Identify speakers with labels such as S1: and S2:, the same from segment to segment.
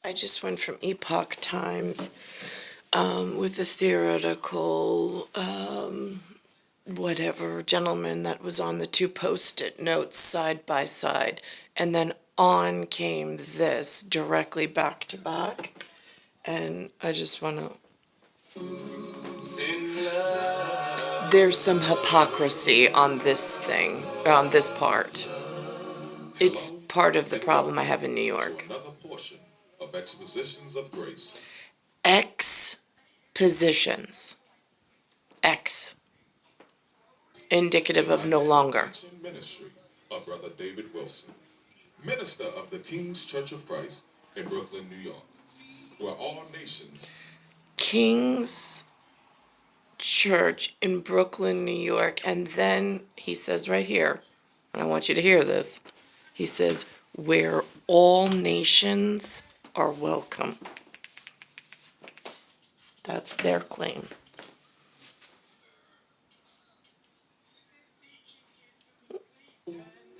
S1: I just went from Epoch Times with the theoretical whatever gentleman that was on the two post-it notes side by side, and then on came this directly back to back, and I just want to... There's some hypocrisy on this thing, on this part. It's part of the problem I have in New York.
S2: Another portion of expositions of grace.
S1: Expositions. X. Indicative of no longer.
S2: Ministry of Brother David Wilson, minister of the King's Church of Christ in Brooklyn, New York, where all nations.
S1: King's Church in Brooklyn, New York, and then he says right here, and I want you to hear this, he says, where all nations are welcome. That's their claim.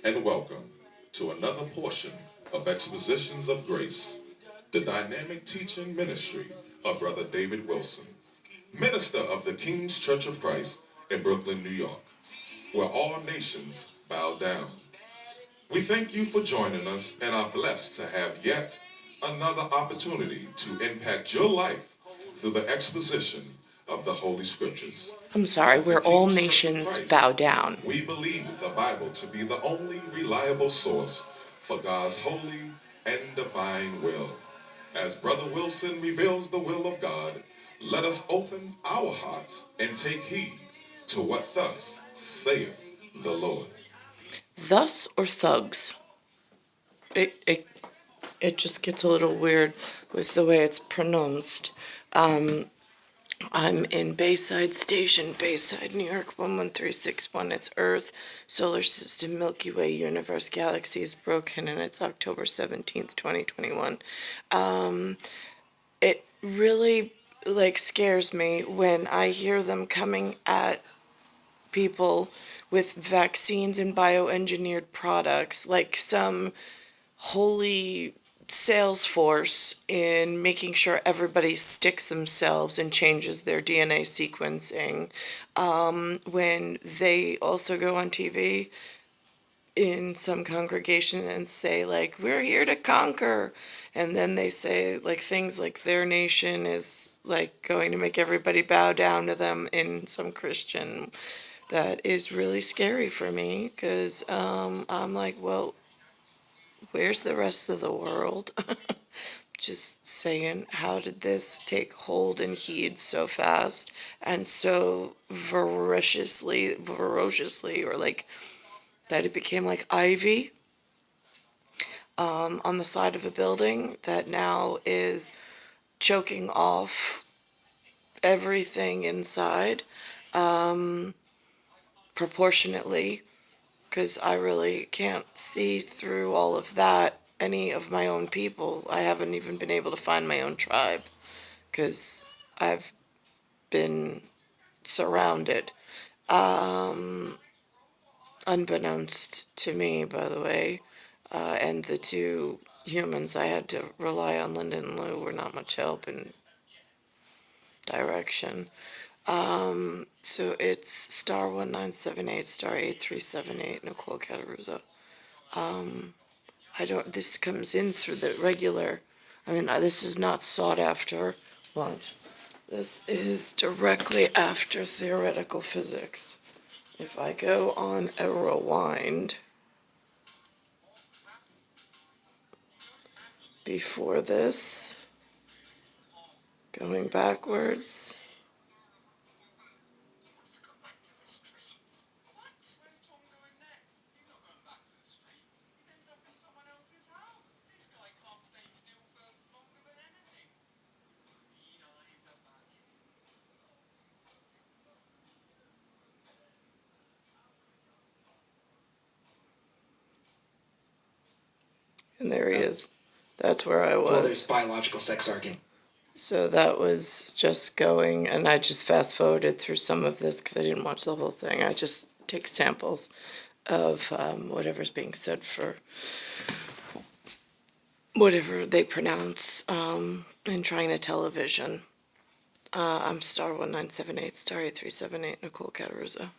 S2: And welcome to another portion of Expositions of Grace, the dynamic teaching ministry of Brother David Wilson, minister of the King's Church of Christ in Brooklyn, New York, where all nations bow down. We thank you for joining us and are blessed to have yet another opportunity to impact your life through the exposition of the Holy Scriptures.
S1: I'm sorry, where all nations bow down.
S2: We believe the Bible to be the only reliable source for God's holy and divine will. As Brother Wilson reveals the will of God, let us open our hearts and take heed to what thus saith the Lord.
S1: Thus or thugs? It just gets a little weird with the way it's pronounced. I'm in Bayside Station, Bayside, New York, 11361. It's Earth, Solar System, Milky Way, Universe, Galaxy is broken, and it's October 17th, 2021. It really, scares me when I hear them coming at people with vaccines and bioengineered products, like some holy sales force in making sure everybody sticks themselves and changes their DNA sequencing, when they also go on TV in some congregation and say, we're here to conquer, and then they say things like their nation is going to make everybody bow down to them in some Christian. That is really scary for me, because I'm like, well, where's the rest of the world? Just saying, how did this take hold and heed so fast and so ferociously, or that it became like ivy on the side of a building that now is choking off everything inside proportionately, because I really can't see through all of that, any of my own people. I haven't even been able to find my own tribe, because I've been surrounded. Unbeknownst to me, by the way, and the two humans I had to rely on, Linda and Lou, were not much help in direction. So it's star 1978, star 8378, Nicole Cataruso. This comes in through the regular, this is not sought after launch. This is directly after theoretical physics. If I go on a rewind before this, going backwards, and there he is. That's where I was.
S3: Well, there's biological sex argument.
S1: So that was just going, and I just fast forwarded through some of this because I didn't watch the whole thing. I just take samples of whatever's being said for whatever they pronounce, in trying to television. I'm star 1978, star 8378, Nicole Cataruzza.